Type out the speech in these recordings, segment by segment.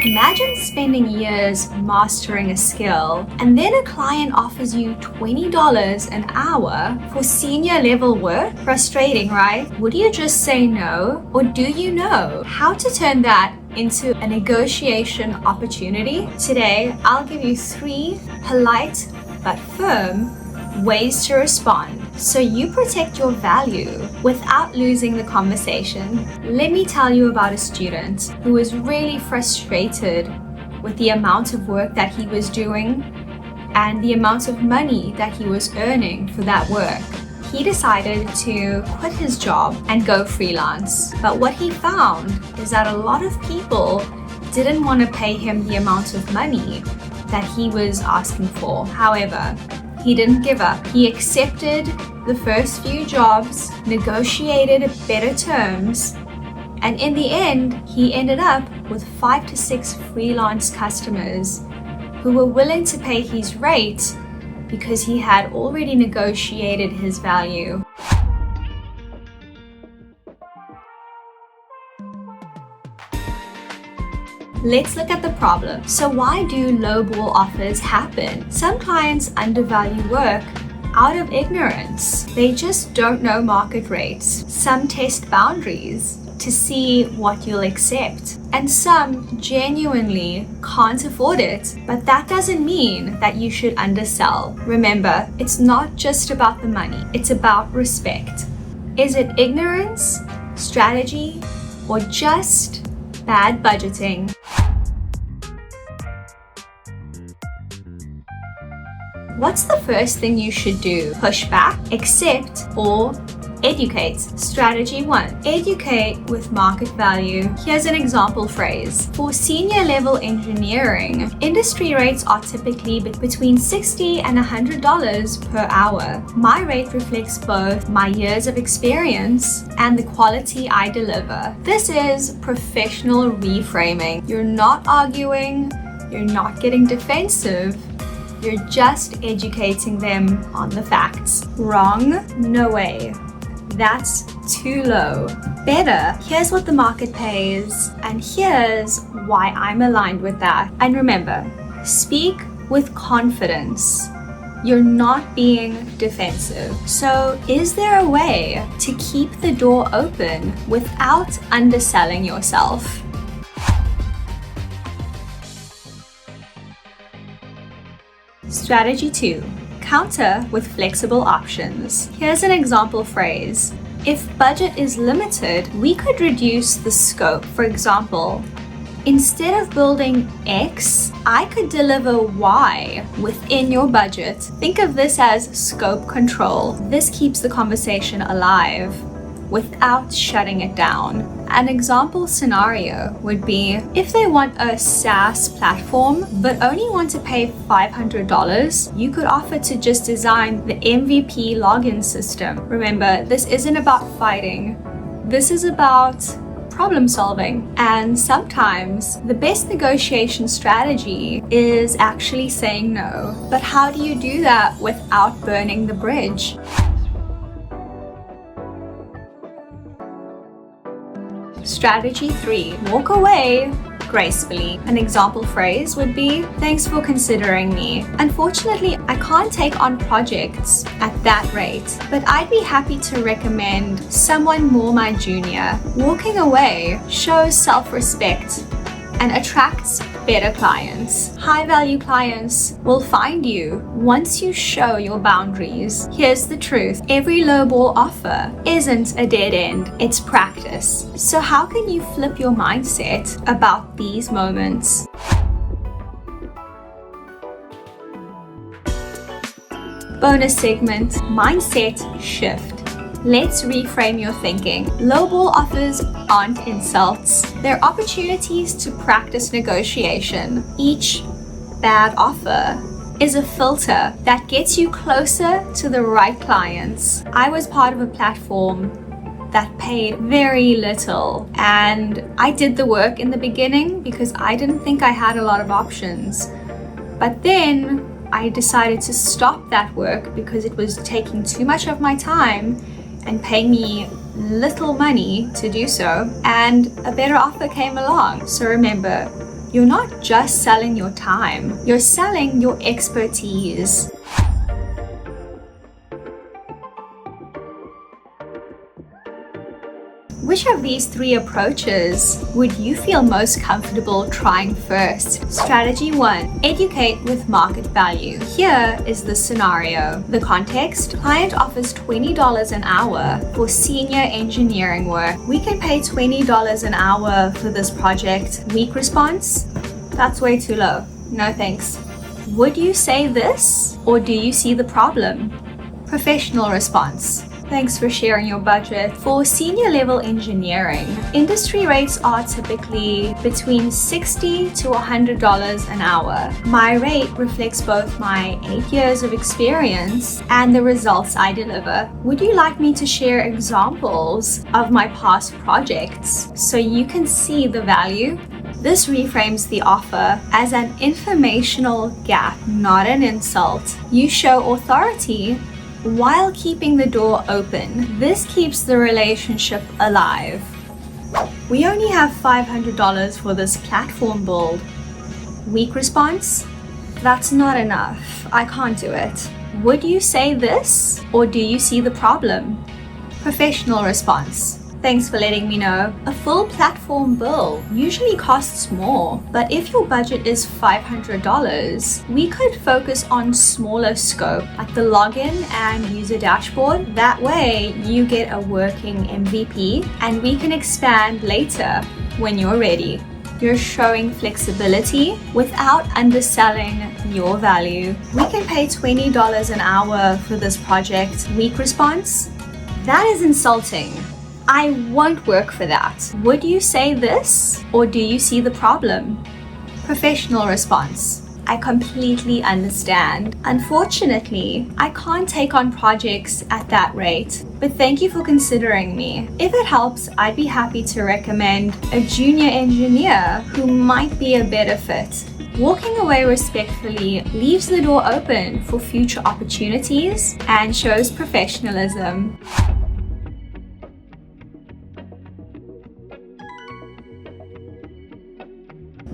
Imagine spending years mastering a skill and then a client offers you $20 an hour for senior level work. Frustrating, right? Would you just say no? Or do you know how to turn that into a negotiation opportunity? Today, I'll give you 3 polite but firm ways to respond so you protect your value without losing the conversation. Let me tell you about a student who was really frustrated with the amount of work that he was doing and the amount of money that he was earning for that work. He decided to quit his job and go freelance. But what he found is that a lot of people didn't want to pay him the amount of money that he was asking for. However, he didn't give up. He accepted the first few jobs, negotiated better terms, and in the end, he ended up with 5 to 6 freelance customers who were willing to pay his rate because he had already negotiated his value. Let's look at the problem. So why do lowball offers happen? Some clients undervalue work out of ignorance. They just don't know market rates. Some test boundaries to see what you'll accept. And some genuinely can't afford it. But that doesn't mean that you should undersell. Remember, it's not just about the money. It's about respect. Is it ignorance, strategy, or just bad budgeting? What's the first thing you should do? Push back, accept, or educate? Strategy 1. Educate with market value. Here's an example phrase. For senior level engineering, industry rates are typically between $60 and $100 per hour. My rate reflects both my years of experience and the quality I deliver. This is professional reframing. You're not arguing, you're not getting defensive. You're just educating them on the facts. Wrong? No way. That's too low. Better, here's what the market pays, and here's why I'm aligned with that. And remember, speak with confidence. You're not being defensive. So, is there a way to keep the door open without underselling yourself? Strategy 2. Counter with flexible options. Here's an example phrase. If budget is limited, we could reduce the scope. For example, instead of building X, I could deliver Y within your budget. Think of this as scope control. This keeps the conversation alive without shutting it down. An example scenario would be if they want a SaaS platform but only want to pay $500, you could offer to just design the MVP login system. Remember, this isn't about fighting. This is about problem solving. And sometimes the best negotiation strategy is actually saying no. But how do you do that without burning the bridge? Strategy 3. Walk away gracefully. An example phrase would be, thanks for considering me. Unfortunately, I can't take on projects at that rate, but I'd be happy to recommend someone more my junior. Walking away shows self-respect and attracts better clients. High-value clients will find you once you show your boundaries. Here's the truth. Every lowball offer isn't a dead end, it's practice. So how can you flip your mindset about these moments? Bonus segment, mindset shift. Let's reframe your thinking. Lowball offers aren't insults. They're opportunities to practice negotiation. Each bad offer is a filter that gets you closer to the right clients. I was part of a platform that paid very little, and I did the work in the beginning because I didn't think I had a lot of options. But then I decided to stop that work because it was taking too much of my time and paying me little money to do so, and a better offer came along. So remember, You're not just selling your time, you're selling your expertise. Which of these 3 approaches would you feel most comfortable trying first? Strategy 1. Educate with market value. Here is the scenario. The context: client offers $20 an hour for senior engineering work. We can pay $20 an hour for this project. Weak response: that's way too low. No thanks. Would you say this, or do you see the problem? Professional response: thanks for sharing your budget. For senior level engineering, industry rates are typically between $60 to $100 an hour. My rate reflects both my 8 years of experience and the results I deliver. Would you like me to share examples of my past projects so you can see the value? This reframes the offer as an informational gap, not an insult. You show authority while keeping the door open. This keeps the relationship alive. We only have $500 for this platform build. Weak response: that's not enough. I can't do it. Would you say this, or do you see the problem? Professional response: thanks for letting me know. A full platform build usually costs more, but if your budget is $500, we could focus on smaller scope, like the login and user dashboard. That way you get a working MVP and we can expand later when you're ready. You're showing flexibility without underselling your value. We can pay $20 an hour for this project. Weak response: that is insulting. I won't work for that. Would you say this, or do you see the problem? Professional response: I completely understand. Unfortunately, I can't take on projects at that rate, but thank you for considering me. If it helps, I'd be happy to recommend a junior engineer who might be a better fit. Walking away respectfully leaves the door open for future opportunities and shows professionalism.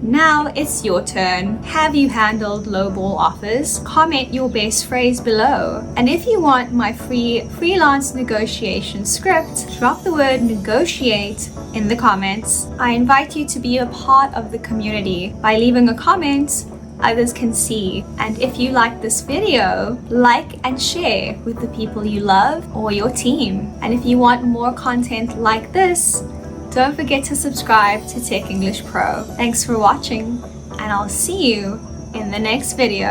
Now it's your turn. Have you handled lowball offers? Comment your best phrase below. And if you want my free freelance negotiation script, drop the word negotiate in the comments. I invite you to be a part of the community. By leaving a comment, others can see. And if you like this video, like and share with the people you love or your team. And if you want more content like this, don't forget to subscribe to Tech English Pro. Thanks for watching, and I'll see you in the next video.